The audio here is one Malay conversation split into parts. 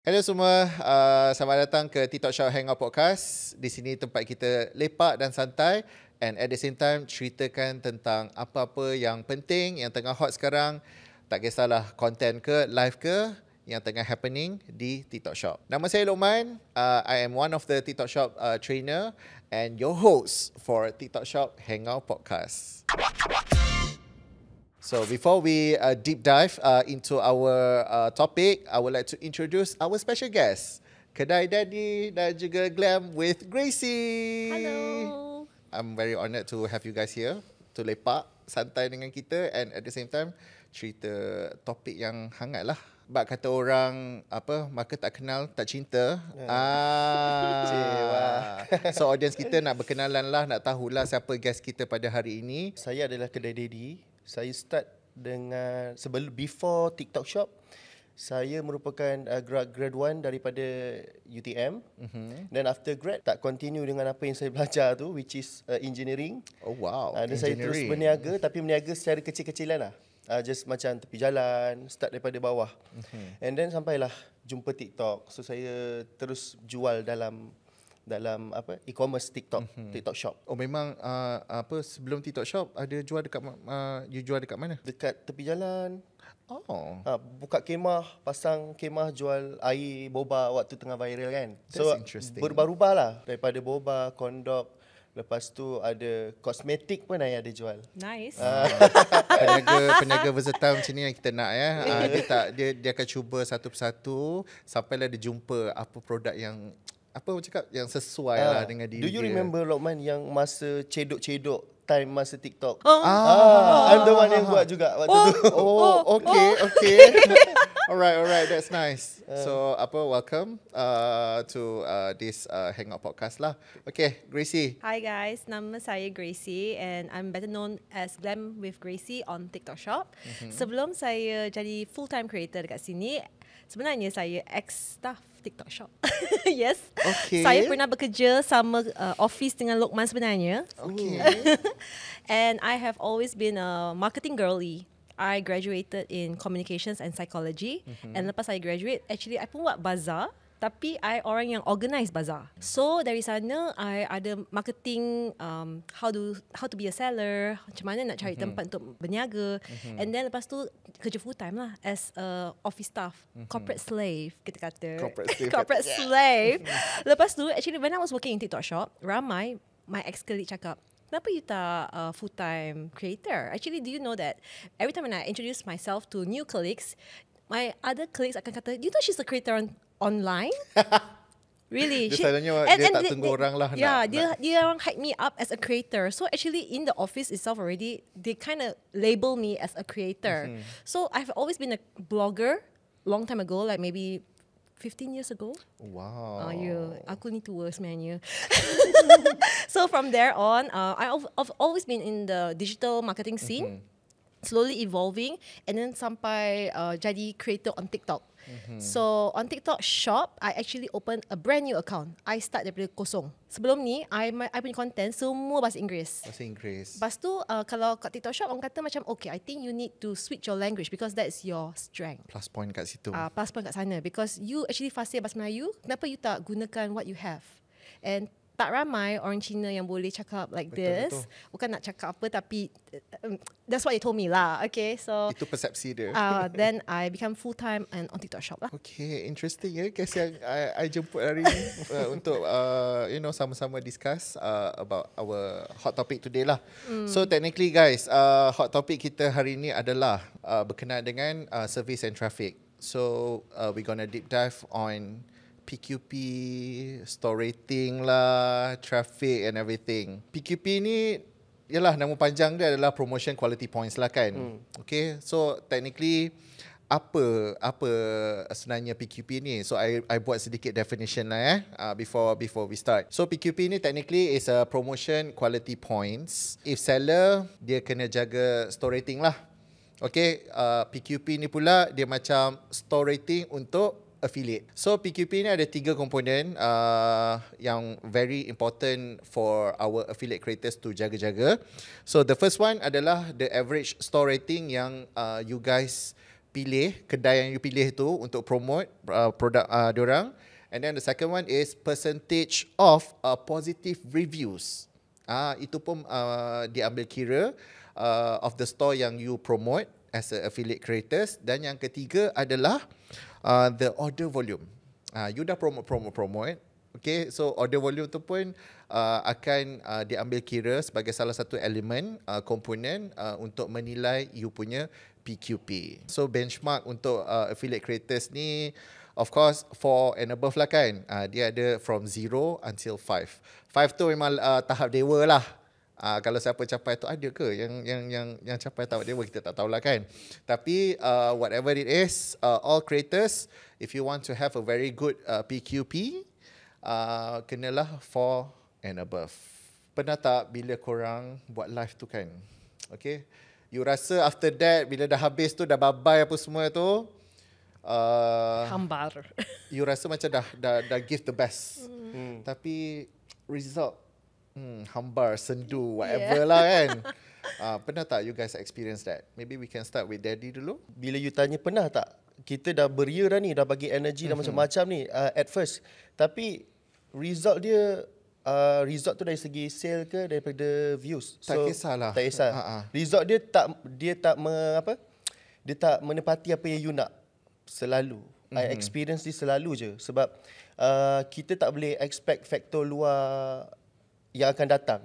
Hello semua, selamat datang ke TikTok Shop Hangout Podcast. Di sini tempat kita lepak dan santai and at the same time ceritakan tentang apa-apa yang penting, yang tengah hot sekarang. Tak kisahlah konten ke, live ke, yang tengah happening di TikTok Shop. Nama saya Lokman, I am one of the TikTok Shop trainer and your host for TikTok Shop Hangout Podcast. So before we deep dive into our topic, I would like to introduce our special guest, Kedai Daddy dan juga Glam with Gracie. Hello. I'm very honoured to have you guys here to lepak, santai dengan kita and at the same time cerita topik yang hangat lah. Bak kata orang apa, maka tak kenal tak cinta. So audience kita nak berkenalan lah, nak tahulah siapa guest kita pada hari ini. Saya adalah Kedai Daddy. Saya start dengan before TikTok Shop. Saya merupakan grad 1 daripada UTM. Dan after grad tak continue dengan apa yang saya belajar tu, which is engineering. Oh wow. Dan saya terus berniaga, tapi berniaga secara kecil-kecilan lah. Just macam tepi jalan, start daripada bawah. And then sampailah jumpa TikTok. So saya terus jual dalam apa e-commerce TikTok Shop. Oh memang apa sebelum TikTok Shop ada jual dekat you jual dekat mana? Dekat tepi jalan. Oh. Buka kemah, pasang kemah jual air boba waktu tengah viral kan. That's interesting. Berubah-ubah lah daripada boba, kondok. Lepas tu ada kosmetik pun saya ada jual. Nice. Peniaga versatile macam ni yang kita nak ya. Dia akan cuba satu persatu sampailah dia jumpa apa produk yang apa orang cakap yang sesuai lah dengan diri dia. Do you remember Lokman yang masa cedok-cedok time masa TikTok? I'm the one yang buat juga waktu tu. Okay. Alright, that's nice. So welcome to this Hangout Podcast lah. Okay, Gracie. Hi guys, nama saya Gracie and I'm better known as Glam with Gracie on TikTok Shop. Sebelum saya jadi full-time creator dekat sini, sebenarnya saya ex-staff TikTok Shop. Yes. Okay. Saya pernah bekerja sama office dengan Lokman sebenarnya. Okay. And I have always been a marketing girly. I graduated in communications and psychology. And lepas saya graduate, actually I pun buat bazaar. Tapi I orang yang organize bazaar. So dari sana I ada marketing, how to be a seller, macam mana nak cari tempat untuk berniaga. And then lepas tu kerja full time lah as a office staff, corporate slave kita kata. Corporate slave. Lepas tu actually when I was working in TikTok Shop, ramai my ex-colleague cakap, kenapa you tak full-time creator? Actually, do you know that every time when I introduce myself to new colleagues, my other colleagues akan kata, you know she's a creator online? Really? Dia selalunya dia tak tunggu orang lah. Dia orang hype me up as a creator. So actually in the office itself already, they kind of label me as a creator. So I've always been a blogger long time ago, like maybe 15 years ago. Wow. Aku ni tua sebenarnya. So from there on, I've always been in the digital marketing scene, slowly evolving, and then sampai jadi creator on TikTok. So on TikTok Shop, I actually opened a brand new account. I start daripada kosong. Sebelum ni, I punya content semua bahasa Inggeris. Lepas tu, kalau kat TikTok Shop, orang kata macam, okay, I think you need to switch your language because that's your strength. Plus point kat situ. Plus point kat sana. Because you actually fasih bahasa Melayu, kenapa you tak gunakan what you have? And tak ramai orang Cina yang boleh cakap like this. Bukan nak cakap apa, tapi that's what they told me lah. Okay, so itu persepsi dia. Then I become full time and on TikTok Shop lah. Okay, interesting ya. Kes yang I jemput hari ni untuk sama-sama discuss about our hot topic today lah. So technically guys, hot topic kita hari ni adalah berkenaan dengan service and traffic. So we gonna deep dive on PQP, store rating lah, traffic and everything. PQP ni, yalah nama panjang dia adalah promotion quality points lah kan. Okay, so technically apa sebenarnya PQP ni? So I buat sedikit definition lah before we start. So PQP ni technically is a promotion quality points. If seller, dia kena jaga store rating lah. Okay, PQP ni pula dia macam store rating untuk affiliate. So PQP ni ada 3 komponen yang very important for our affiliate creators to jaga-jaga. So the first one adalah the average store rating yang you guys pilih, kedai yang you pilih tu untuk promote produk diorang. And then the second one is percentage of positive reviews. Itu pun diambil kira of the store yang you promote as a affiliate creators. Dan yang ketiga adalah the order volume. You dah promote. Okay, so order volume tu pun akan diambil kira sebagai salah satu elemen, komponen untuk menilai you punya PQP. So benchmark untuk affiliate creators ni, of course 4 and above lah kan. Dia ada from 0 until 5. 5 tu memang tahap dewa lah. Kalau siapa capai tu, ada ke yang capai tahap dewa, kita tak tahulah kan. Tapi whatever it is, all creators, if you want to have a very good PQP, kenalah 4 and above. Pernah tak bila korang buat live tu kan, okay, you rasa after that, bila dah habis tu, dah bye-bye apa semua tu, Hambar. you rasa macam dah give the best. Tapi result hambar, sendu, whatever lah kan. Pernah tak you guys experience that? Maybe we can start with Daddy dulu. Bila you tanya pernah tak, kita dah beria dah ni, dah bagi energy dah macam-macam ni at first, tapi result dia result tu dari segi sale ke daripada views, Tak kisahlah. Tak kisah. Result dia tak menepati apa yang you nak selalu. I experience ni selalu je, sebab kita tak boleh expect faktor luar yang akan datang.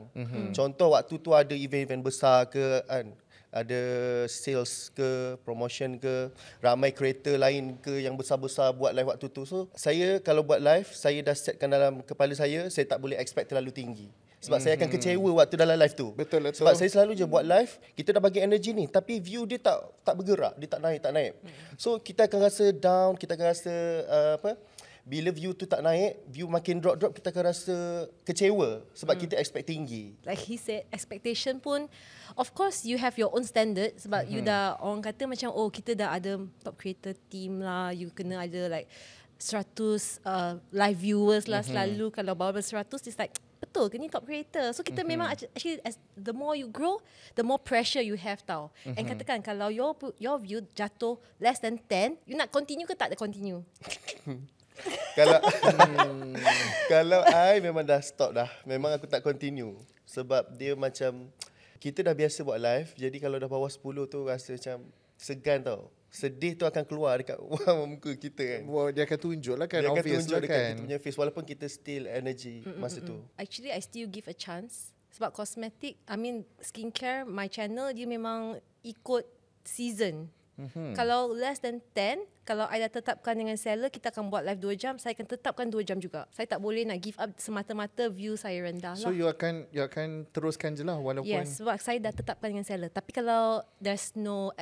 Contoh waktu tu ada event-event besar ke kan, ada sales ke, promotion ke, ramai creator lain ke yang besar-besar buat live waktu tu. So saya kalau buat live, saya dah setkan dalam kepala saya tak boleh expect terlalu tinggi. Sebab saya akan kecewa waktu dalam live tu. Betul. Sebab saya selalu je buat live, kita dah bagi energy ni, tapi view dia tak bergerak, dia tak naik. So kita akan rasa down, kita akan rasa bila view tu tak naik, view makin drop, kita akan rasa kecewa sebab kita expect tinggi. Like he said, expectation pun, of course you have your own standard sebab you dah, orang kata macam, oh kita dah ada top creator team lah, you kena ada like 100 live viewers lah selalu. Kalau bawah 100, it's like, betul ke ni top creator? So kita memang actually, as the more you grow, the more pressure you have tau. And katakan kalau your view jatuh less than 10, you nak continue ke tak ada continue? Kalau I memang dah stop dah. Memang aku tak continue. Sebab dia macam, kita dah biasa buat live, jadi kalau dah bawah 10 tu rasa macam segan tau. Sedih tu akan keluar dekat muka kita kan. Wow, dia akan tunjuk lah kan. Dia akan obvious tunjuk lah dekat kan. kita punya face, walaupun kita still energy masa tu. Actually, I still give a chance. Sebab cosmetic, skincare, my channel dia memang ikut season. Kalau less than 10, kalau I dah tetapkan dengan seller, kita akan buat live 2 jam, saya akan tetapkan 2 jam juga. Saya tak boleh nak give up semata-mata view saya rendah So lah. you akan teruskan je lah walaupun. Yes, sebab saya dah tetapkan dengan seller. Tapi kalau there's no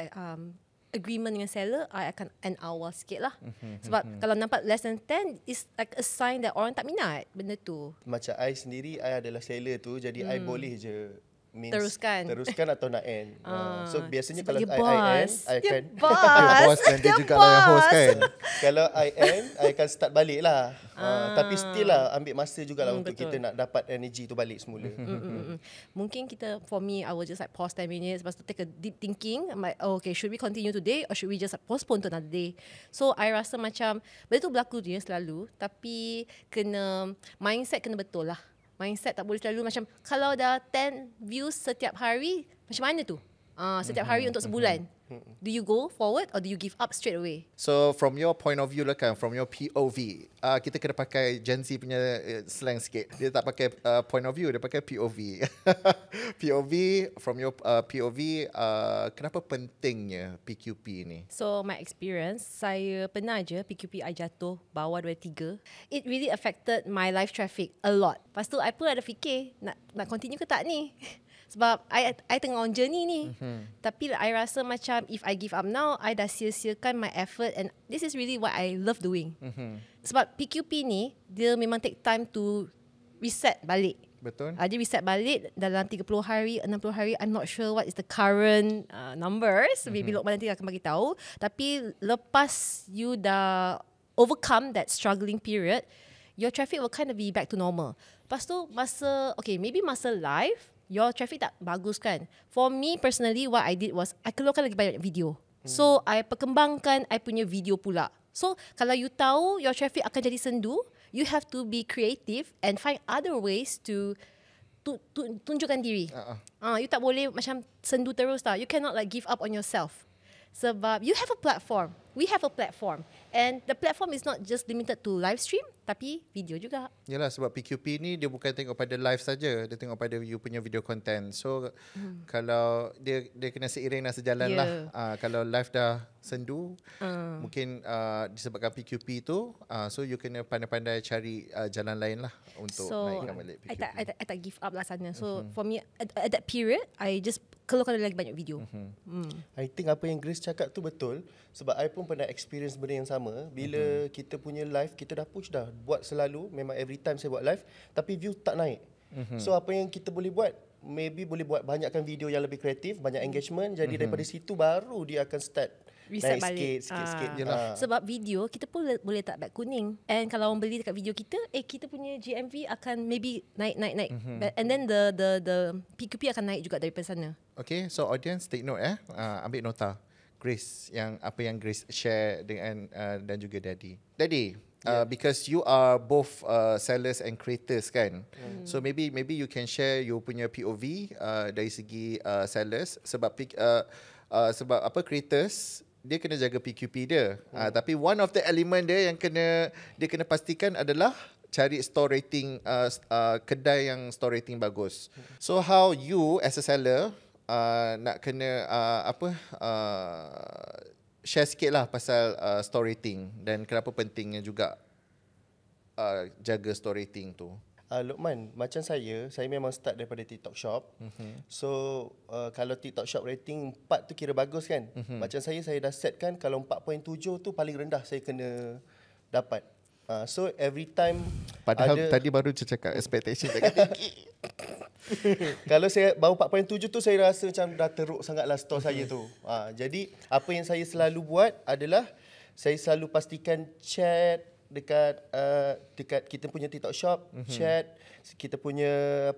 agreement dengan seller, I akan end awal sikit lah. Sebab kalau nampak less than 10, it's like a sign that orang tak minat benda tu. Macam I sendiri, I adalah seller tu, jadi I boleh je Teruskan atau nak end. So biasanya sebab kalau dia I end, boss. I Dia akan Boss kan, dia juga lah yang host kan. kalau I end, I akan start balik lah. Tapi still lah ambil masa jugalah untuk betul. kita nak dapat energy tu balik semula. Mungkin kita, for me, I will just like pause 10 minutes, lepas tu take a deep thinking. I'm like, oh, okay, should we continue today or should we just postpone to another day? So I rasa macam benda tu berlaku je selalu, tapi mindset kena betul lah. Mindset tak boleh selalu macam, kalau dah 10 views setiap hari, macam mana tu? Setiap hari untuk sebulan. Do you go forward or do you give up straight away? So from your point of view lah kan, from your POV, kita kena pakai Gen Z punya slang sikit. Dia tak pakai point of view, dia pakai POV. POV, from your POV, kenapa pentingnya PQP ni? So my experience, saya pernah je PQP I jatuh bawah 23. It really affected my live traffic a lot. Lepas tu I pun ada fikir, nak continue ke tak ni? Sebab I tengah on journey ni. Tapi I rasa macam if I give up now, I dah sia-siakan my effort, and this is really what I love doing. Sebab PQP ni, dia memang take time to reset balik. Betul. Dia reset balik dalam 30 hari, 60 hari. I'm not sure what is the current numbers. Maybe Lokman nanti akan bagi tahu. Tapi lepas you dah overcome that struggling period, your traffic will kind of be back to normal. Lepas tu maybe masa live, your traffic tak bagus kan. For me personally, what I did was I keluarkan lagi banyak video. So I perkembangkan I punya video pula. So kalau you tahu your traffic akan jadi sendu, you have to be creative and find other ways to tunjukkan diri. You tak boleh macam sendu terus tau. You cannot like give up on yourself. Sebab you have a platform. We have a platform. And the platform is not just limited to live stream, tapi video juga. Yalah, sebab PQP ni dia bukan tengok pada live saja, dia tengok pada you punya video content. So kalau dia kena seiring dan sejalan lah. Kalau live dah sendu, mungkin disebabkan PQP tu, so you kena pandai-pandai cari jalan lain lah untuk naikkan balik PQP. I tak give up lah sana. So for me at that period, I just keluarkan lagi banyak video. I think apa yang Grace cakap tu betul. Sebab I pun pernah experience benda yang sama. Bila kita punya live, kita dah push dah. Buat selalu, memang every time saya buat live. Tapi view tak naik. So apa yang kita boleh buat? Maybe boleh buat banyakkan video yang lebih kreatif, banyak engagement. Jadi daripada situ baru dia akan start reset naik balik. sikit. Sebab video, kita pun boleh tak beg kuning. And kalau orang beli dekat video kita, kita punya GMV akan maybe naik. And then the PQP akan naik juga daripada sana. Okay, so audience take note ambil nota. Grace, apa yang Grace share dengan dan juga Daddy. Daddy, because you are both sellers and creators kan. So maybe you can share you punya POV dari segi sellers sebab creators dia kena jaga PQP dia. Tapi one of the element dia yang dia kena pastikan adalah cari store rating kedai yang store rating bagus. So how you as a seller nak kena share sikit lah pasal store rating dan kenapa pentingnya juga jaga store rating tu. Luqman, macam saya memang start daripada TikTok Shop. So kalau TikTok Shop rating 4 tu kira bagus kan. Macam saya dah set kan kalau 4.7 tu paling rendah saya kena dapat. So every time padahal tadi baru cakap expectation dekat tinggi. Kalau saya baru 4.7 tu saya rasa macam dah teruk sangatlah store saya tu. Jadi apa yang saya selalu buat adalah saya selalu pastikan chat dekat kita punya TikTok Shop, chat kita punya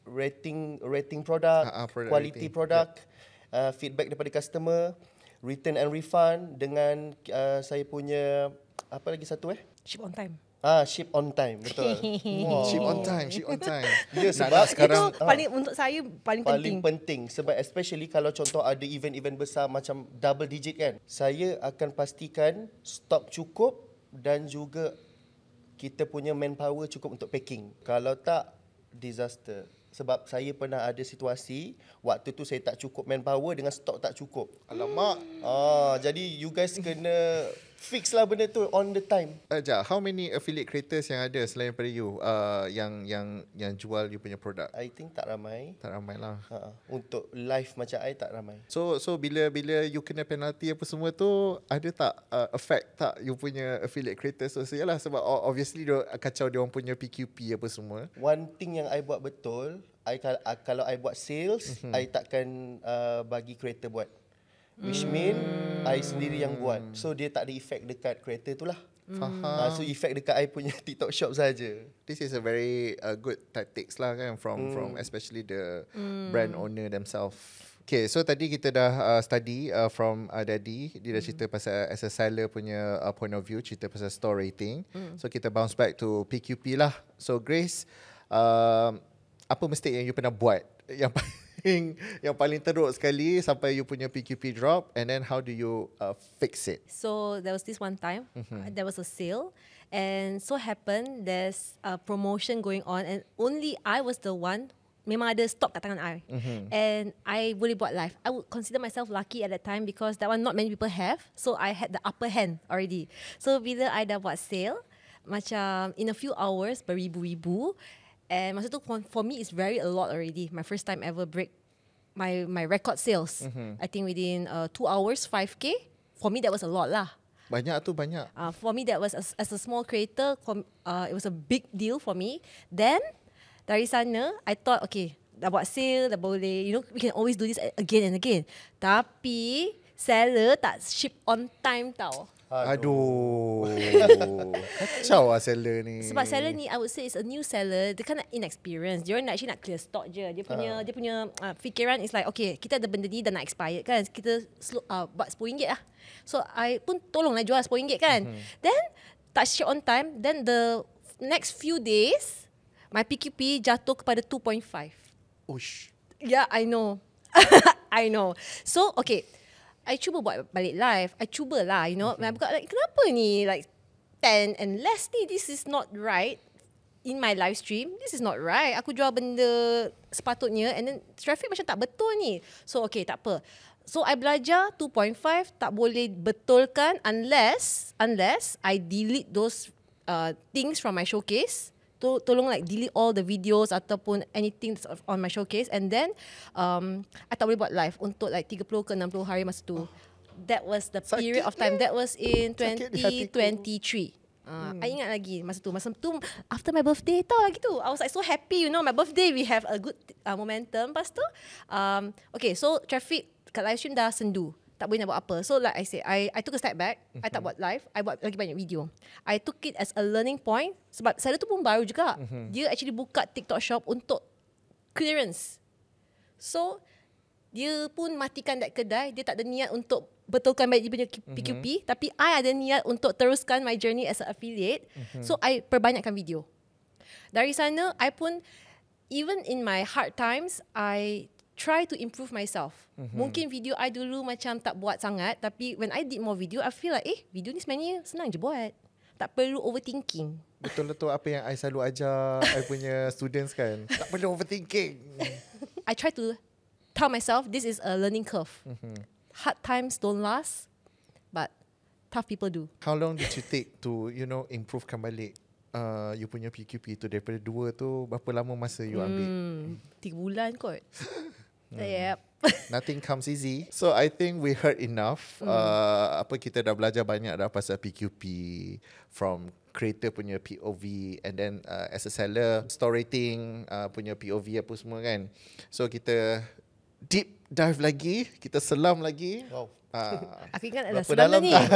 rating produk, quality rating. produk, feedback daripada customer, return and refund dengan saya punya apa lagi satu Ship on time. Ship on time, betul. Ship on time. Ya, sebab sekarang itu paling untuk saya paling penting sebab especially kalau contoh ada event-event besar macam double digit kan. Saya akan pastikan stok cukup dan juga kita punya manpower cukup untuk packing. Kalau tak, disaster. Sebab saya pernah ada situasi waktu tu saya tak cukup manpower dengan stok tak cukup. Alamak. Jadi you guys kena fix lah benda tu on the time. How many affiliate creators yang ada selain daripada you yang jual you punya produk? I think tak ramai. Tak ramai lah. Untuk live macam I tak ramai. So bila you kena penalty apa semua tu, ada tak affect tak you punya affiliate creators tu? Yalah, sebab obviously dia kacau dia orang punya PQP apa semua. One thing yang I buat betul, kalau I buat sales, I takkan bagi creator buat. Which mean I sendiri yang buat. So dia tak ada effect dekat creator tu lah. Faham. So effect dekat I punya TikTok Shop saja. This is a very good tactics lah kan from especially the brand owner themselves. Okay, so tadi kita dah study from Daddy. Dia dah cerita pasal as a seller punya point of view, cerita pasal store rating. So kita bounce back to PQP lah. So Grace, apa mistake yang you pernah buat yang paling teruk sekali sampai you punya PQP drop, and then how do you fix it? So there was this one time, there was a sale, and so happened there's a promotion going on, and only I was the one. Memang ada stock kat tangan I, and I boleh buat live. I would consider myself lucky at that time because that one not many people have, so I had the upper hand already. So bila I dah buat sale, macam in a few hours beribu-ribu. And masa tu for me it's very a lot already. My first time ever break my record sales. I think within 2 hours 5K. For me that was a lot lah. Banyak tu banyak. For me that was as a small creator, it was a big deal for me. Then dari sana I thought okay, dah buat sale, dah boleh, we can always do this again and again. Tapi seller tak ship on time tau. Aduh. Kacau lah seller ni. Sebab seller ni I would say is a new seller. Dia kan inexperienced. Dia orang actually nak clear stock je. Dia punya fikiran is like, okay, kita ada benda ni dah nak expired kan. Kita buat RM10 lah. So I pun tolonglah jual RM10 kan. Then tak ship on time. Then the next few days my PQP jatuh kepada 2.5. Ush. Yeah, I know. I know. So okay, I cuba buat balik live. I cubalah, you know. I buka like, kenapa ni like 10 and less ni? This is not right. In my live stream, this is not right. Aku jual benda sepatutnya and then traffic macam tak betul ni. So okay, tak apa. So I belajar 2.5 tak boleh betulkan unless I delete those things from my showcase. Tolong like delete all the videos ataupun anything that's on my showcase, and then I tak boleh buat live untuk like 30 ke 60 hari masa tu. That was the period of time. That was in 2023. I ingat lagi masa tu after my birthday tau lagi tu. I was like so happy, you know, my birthday we have a good momentum. Lepas tu okay, so traffic kat live stream dah sendu. Tak boleh nak buat apa. So like I said, I took a step back. I tak buat live. I buat lagi banyak video. I took it as a learning point. Sebab saya tu pun baru juga. Dia actually buka TikTok shop untuk clearance. So dia pun matikan that kedai. Dia tak ada niat untuk betulkan balik dia punya PQP. Tapi I ada niat untuk teruskan my journey as an affiliate. So I perbanyakkan video. Dari sana, I pun, even in my hard times, I try to improve myself. Mungkin video I dulu macam tak buat sangat, tapi when I did more video, I feel like video ni sebenarnya senang je buat. Tak perlu overthinking. Betul lah tu apa yang I selalu ajar I punya students kan. Tak perlu overthinking. I try to tell myself this is a learning curve. Hard times don't last, but tough people do. How long did you take to, you know, improvekan balik you punya PQP tu daripada 2 tu? Berapa lama masa you ambil? 3 bulan kot. Yep. Nothing comes easy. So I think we heard enough. Kita dah belajar banyak dah pasal PQP from creator punya POV, and then as a seller storytelling punya POV apa semua kan. So kita deep dive lagi, kita selam lagi. Wow. Aku ingat ada Berapa sebelah dalam ni. tak?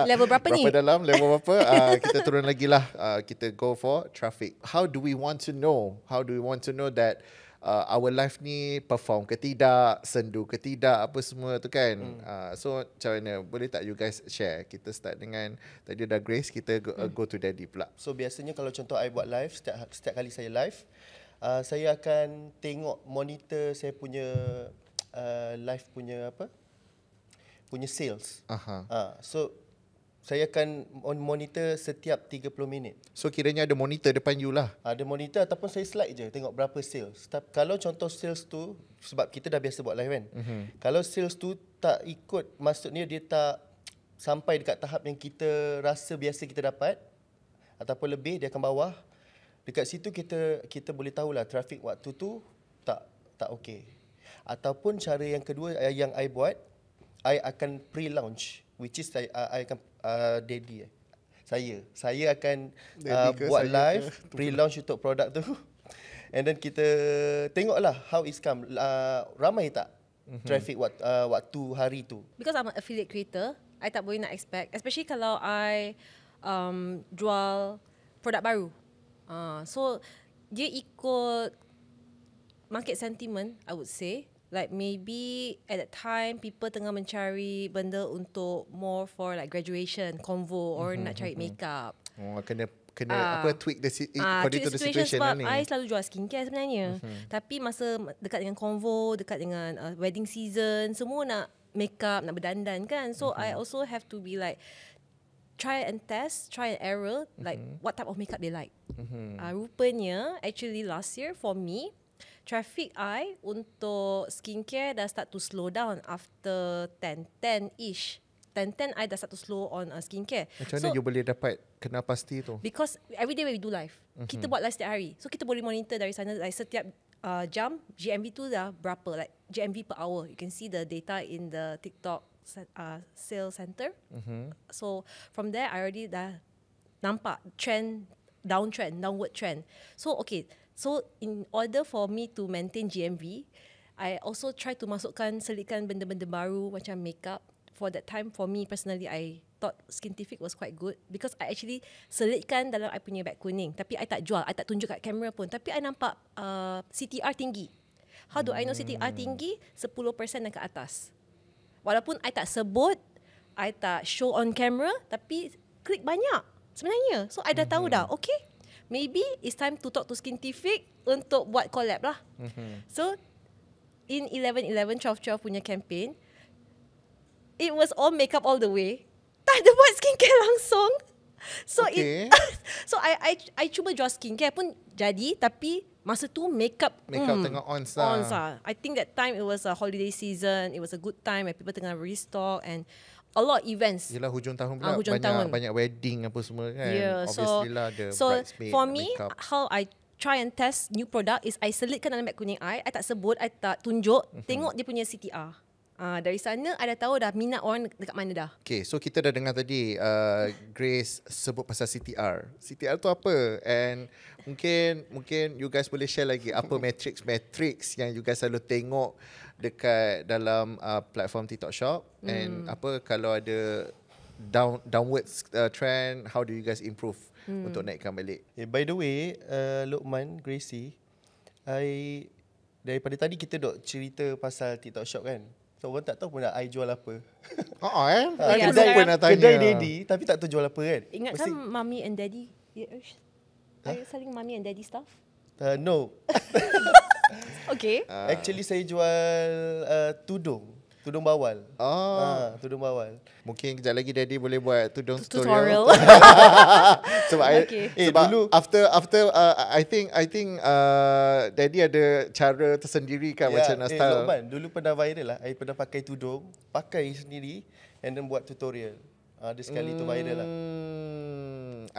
Level berapa ni? Berapa dalam, level berapa? Kita turun lagi lah. Kita go for traffic. How do we want to know? How do we want to know that our live ni perform ke tidak, sendu ke tidak, apa semua tu kan. So macam mana, boleh tak you guys share? Kita start dengan tadi dah Grace, kita go to Daddy pula. So biasanya kalau contoh I buat live, setiap kali saya live, saya akan tengok monitor saya punya live punya punya sales. So saya akan monitor setiap 30 minit. So kiranya ada monitor depan you lah. Ada monitor ataupun saya slide je tengok berapa sales. Kalau contoh sales tu, sebab kita dah biasa buat live kan. Kalau sales tu tak ikut, maksudnya dia tak sampai dekat tahap yang kita rasa biasa kita dapat ataupun lebih, dia akan bawah. Dekat situ kita boleh tahulah trafik waktu tu tak okey. Ataupun cara yang kedua yang I buat, I akan pre-launch, which is I akan Daddy. Saya akan buat live pre-launch untuk produk tu. And then kita tengoklah how it's come. Ramai tak traffic waktu hari tu. Because I'm an affiliate creator, I tak boleh nak expect, especially kalau I jual produk baru. So dia ikut market sentiment, I would say. Like maybe at that time people tengah mencari benda untuk more for like graduation, convo, or nak cari makeup. Kena tweak according to the situation sebab ni. I selalu jual skincare sebenarnya. Tapi masa dekat dengan convo, dekat dengan wedding season, semua nak makeup, nak berdandan kan. So I also have to be like try and error, like what type of makeup they like. Rupanya actually last year for me, traffic I untuk skincare dah start to slow down after 10-ish. 10 I dah start to slow on skincare. Macam mana you boleh dapat kenal pasti tu? Because every day we do live. Kita buat live setiap hari. So kita boleh monitor dari sana, like setiap jam GMV tu dah berapa, like GMV per hour. You can see the data in the TikTok sales center. So from there I already dah nampak downward trend. So okay, so in order for me to maintain GMV, I also try to selitkan benda-benda baru macam makeup. For that time, for me personally, I thought Skintific was quite good because I actually selitkan dalam I punya bag kuning. Tapi I tak jual, I tak tunjuk kat kamera pun. Tapi I nampak CTR tinggi. How do I know CTR tinggi? 10% dan ke atas. Walaupun I tak sebut, I tak show on camera, tapi klik banyak sebenarnya. So I dah tahu dah, okay, maybe it's time to talk to Skintific untuk buat collab lah. So in 11-11, 12-12 punya campaign, it was all makeup all the way. Tak ada buat skincare langsung. So Okay. so I cuba jual skincare pun jadi, tapi masa tu makeup tengah ons lah. I think that time it was a holiday season. It was a good time where people tengah restock and a lot of events. Yelah hujung tahun pula hujung tahun. banyak wedding apa semua kan. Yeah, Obviously lah ada so bridesmaid, for me, makeup. how I try and test new product is I selitkan dalam bag kuning I tak sebut, I tak tunjuk, tengok dia punya CTR. Dari sana I dah tahu dah minat orang dekat mana dah. Okay, so kita dah dengar tadi Grace sebut pasal CTR. CTR tu apa? And mungkin you guys boleh share lagi apa metrics yang you guys selalu tengok dekat dalam platform TikTok Shop, and apa kalau ada downwards trend, how do you guys improve untuk naikkan balik? By the way, Luqman, Gracie, daripada tadi kita dok cerita pasal TikTok Shop kan. So orang tak tahu pun nak I jual apa. Ya, Aku sekarang pun nak tanya. Kedai daddy tapi tak tahu jual apa kan. Ingatkan mommy and daddy. Are you selling mommy and daddy stuff? No. Okay. Actually saya jual tudung bawal. Tudung bawal. Mungkin kejap lagi Daddy boleh buat tudung Tutorial. Sebab Okay. sebab dulu after I think Daddy ada cara tersendiri kan macam nak style. Luqman, dulu pernah viral lah. I pernah pakai tudung, pakai sendiri and then buat tutorial. Ada sekali tu viral lah.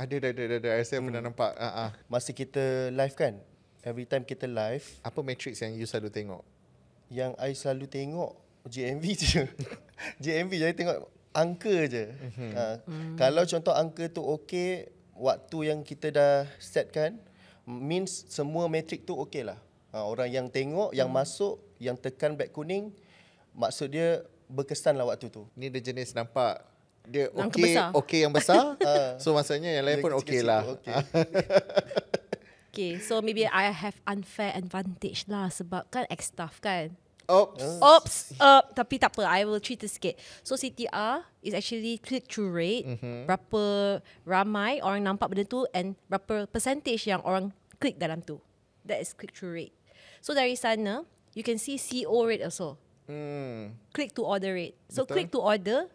Ada. Saya pernah nampak. Masa kita live kan, every time kita live, Apa matrix yang you selalu tengok? yang I selalu tengok GMV je. GMV jadi tengok angka je. Kalau contoh angka tu okey, waktu yang kita dah setkan, means semua metrik tu okey lah. Orang yang tengok, yang masuk, yang tekan beg kuning, maksud dia berkesan lah waktu tu. Ni dia jenis nampak dia Angka okey, besar. okey yang besar. So maksudnya yang lain Dia pun okey lah. Okay. Okay, so maybe I have unfair advantage lah sebab kan ex-staff kan. Oops. Tapi tak apa, I will treat it sikit. So CTR is actually click-through rate. Berapa ramai orang nampak benda tu and berapa percentage yang orang klik dalam tu. That is click-through rate. So dari sana, you can see CO rate also. Click to order rate. So Betul. click to order,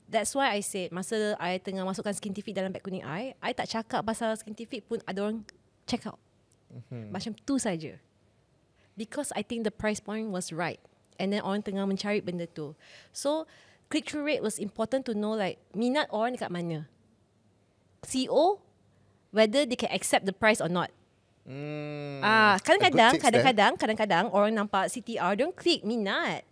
that's why I said masa I tengah masukkan Skintific dalam beg kuning I tak cakap pasal Skintific pun ada orang check out. Macam tu saja. Because I think the price point was right. And then orang tengah mencari benda tu. So click-through rate was important to know like minat orang dekat mana. CO, whether they can accept the price or not. Kadang-kadang orang nampak CTR, dia orang klik minat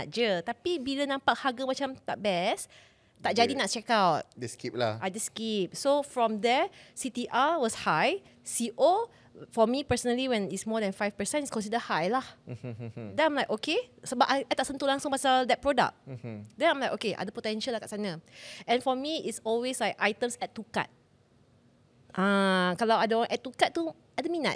je. Tapi bila nampak harga macam tak best, tak jadi nak check out. Dia skip lah. Ada skip. So from there, CTR was high. CO, for me personally, when it's more than 5%, it's considered high lah. Then I'm like, okay. Sebab I tak sentuh langsung pasal that product. Then I'm like, okay, ada potential lah kat sana. And for me, it's always like items add to cart. Kalau ada orang add to cart tu, ada minat.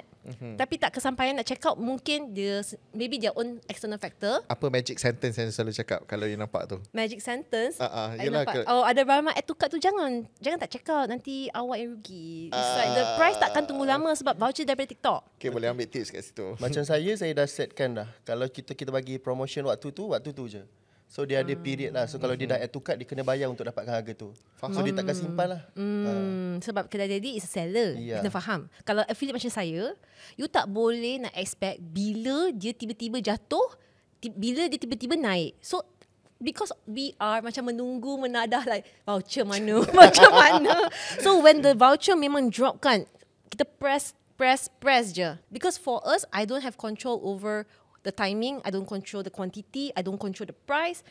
Tapi tak kesampaian nak check out, mungkin dia maybe their own external factor. Apa magic sentence yang selalu cakap kalau you nampak tu? Magic sentence. I yelah nampak, ada ramai add to cart tu, jangan tak check out, nanti awak yang rugi. It's like the price takkan tunggu lama sebab voucher daripada TikTok. Okay, boleh ambil tips kat situ. Macam saya dah setkan dah. Kalau kita bagi promotion waktu tu je. So dia ada period lah. So kalau dia dah add to cart, dia kena bayar untuk dapatkan harga tu. So dia takkan simpan lah. Sebab kedai daddy is a seller. Yeah. Kena faham. Kalau affiliate macam saya, you tak boleh nak expect bila dia tiba-tiba jatuh, bila dia tiba-tiba naik. So because we are macam menunggu menadah like voucher mana, macam mana. So when the voucher memang drop kan, kita press je. Because for us, I don't have control over the timing, I don't control the quantity, I don't control the price.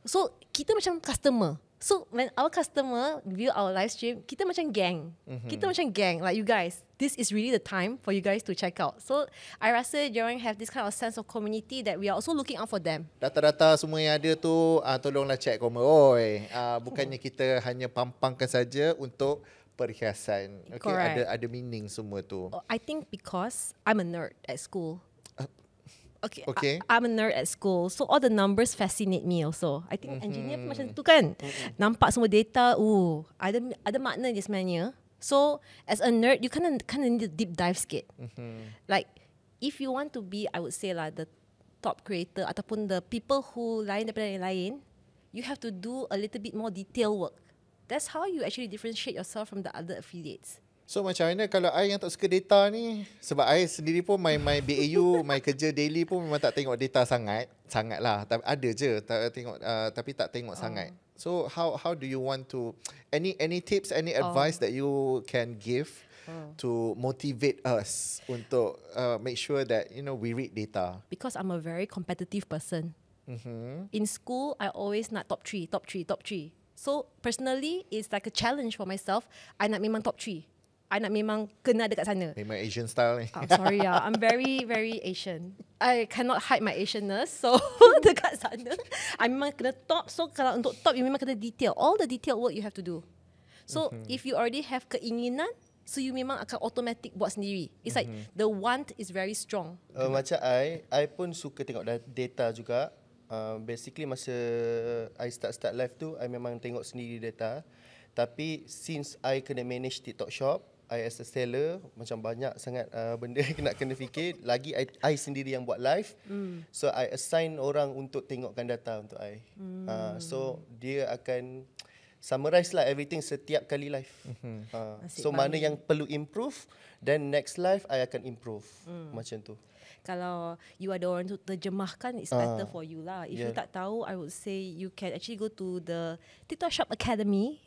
So kita macam customer. So when our customer view our live stream, kita macam gang. Kita macam gang. Like you guys, this is really the time for you guys to check out. So I rasa diorang have this kind of sense of community that we are also looking out for them. Data-data semua yang ada tu, tolonglah check komen. Oi, bukannya kita hanya pampangkan saja untuk perhiasan. Okay, Correct. ada meaning semua tu. I think because I'm a nerd at school. Okay. I'm a nerd at school. So all the numbers fascinate me also. I think engineer pun macam tu kan. Nampak semua data, ada makna dia sebenarnya. So as a nerd, you kind of need to deep dive sikit. Like if you want to be, I would say lah, the top creator ataupun the people who lain daripada yang lain, you have to do a little bit more detail work. That's how you actually differentiate yourself from the other affiliates. So macam mana kalau I yang tak suka data ni, sebab I sendiri pun my BAU, my kerja daily pun memang tak tengok data sangat lah. Ada je tengok, tapi tak tengok sangat. So how do you want to, any tips, any advice that you can give to motivate us untuk make sure that we read data? Because I'm a very competitive person. In school, I always nak top 3. So personally, it's like a challenge for myself. I nak memang top 3. I nak memang kena dekat sana. Memang Asian style ni. I'm sorry I'm very, very Asian. I cannot hide my Asianness. So dekat sana, I memang kena top. So kalau untuk top, you memang kena detail. All the detailed work you have to do. So if you already have keinginan, so you memang akan automatic buat sendiri. It's like the want is very strong. Macam I pun suka tengok data juga. Basically masa I start live tu, I memang tengok sendiri data. Tapi since I kena manage TikTok Shop, I as a seller, macam banyak sangat benda nak kena fikir. Lagi I sendiri yang buat live. So I assign orang untuk tengokkan data untuk I. So dia akan summarize lah everything setiap kali live. So mana yang perlu improve, then next live I akan improve. Macam tu. Kalau you ada orang tu terjemahkan, it's better for you lah. If you tak tahu, I would say you can actually go to the TikTok Shop Academy.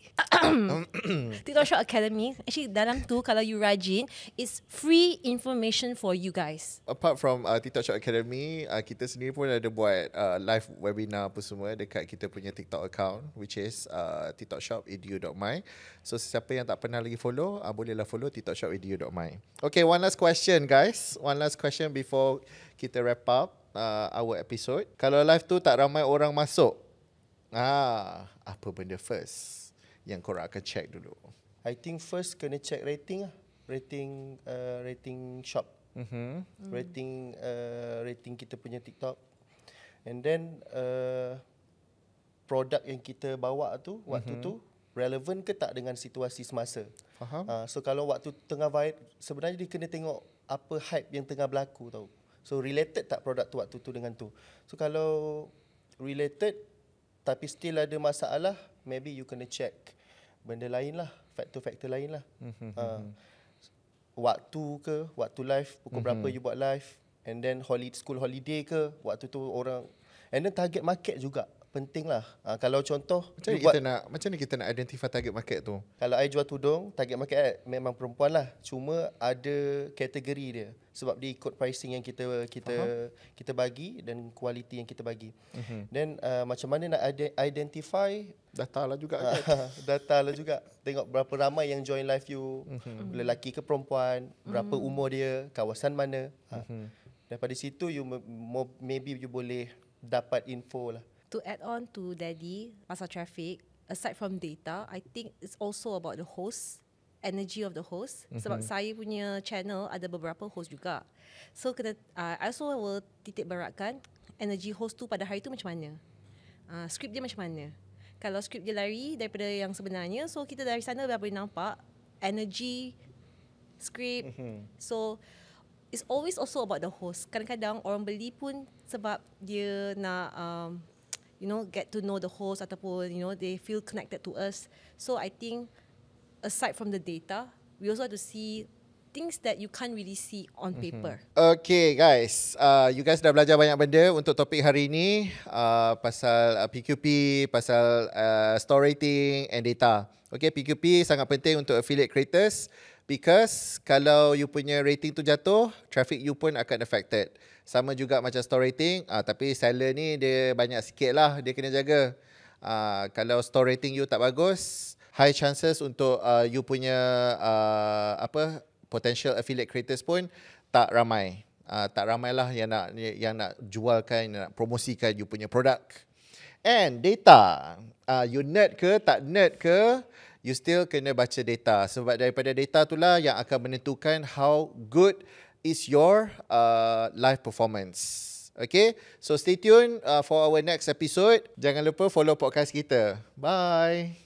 TikTok Shop Academy. Actually dalam tu kalau you rajin, it's free information for you guys. Apart from TikTok Shop Academy, kita sendiri pun ada buat live webinar apa semua dekat kita punya TikTok account, which is tiktokshop.edu.my. So siapa yang tak pernah lagi follow, bolehlah follow tiktokshop.edu.my. Okay, one last question guys. One last question before kita wrap up our episode. Kalau live tu tak ramai orang masuk, apa benda first yang korang akan check dulu? I think first kena check rating lah. Rating shop. Rating kita punya TikTok. And then produk yang kita bawa tu waktu tu relevan ke tak dengan situasi semasa. Faham? So kalau waktu tengah viral, sebenarnya dia kena tengok apa hype yang tengah berlaku tau. So related tak produk tu waktu tu dengan tu. So kalau related tapi still ada masalah, maybe you kena check benda lain lah, faktor-faktor lain lah. Waktu ke, waktu live, pukul berapa you buat live, and then school holiday ke, waktu tu orang, and then target market juga penting lah. Kalau contoh macam ni kita nak identify target market tu? Kalau I jual tudung, target market memang perempuan lah. Cuma ada kategori dia sebab dia ikut pricing yang kita bagi dan kualiti yang kita bagi. Then macam mana nak identify? Data lah juga kan? Data lah juga. Tengok berapa ramai yang join live you, lelaki ke perempuan, berapa umur dia, kawasan mana. Daripada situ maybe you boleh dapat info lah. To add on to Daddy, pasal traffic, aside from data, I think it's also about the host, energy of the host. Sebab saya punya channel ada beberapa host juga. So I also will titik beratkan energy host tu pada hari tu macam mana. Skrip dia macam mana. Kalau skrip dia lari daripada yang sebenarnya, so kita dari sana dah boleh nampak energy, skrip. So it's always also about the host. Kadang-kadang orang beli pun sebab dia nak get to know the host ataupun they feel connected to us. So I think aside from the data, we also have to see things that you can't really see on paper. Okay guys, you guys dah belajar banyak benda untuk topik hari ini, pasal PQP, pasal store rating and data. Okay, PQP sangat penting untuk affiliate creators because kalau you punya rating tu jatuh, traffic you pun akan affected. Sama juga macam store rating, tapi seller ni dia banyak sikit lah dia kena jaga. Kalau store rating you tak bagus, high chances untuk you punya potential affiliate creators pun tak ramai. Tak ramailah yang nak jualkan, yang nak promosikan you punya produk. And data, you nerd ke tak nerd ke, you still kena baca data. Sebab daripada data itulah yang akan menentukan how good is your live performance. Okay, so stay tuned for our next episode. Jangan lupa follow podcast kita. Bye.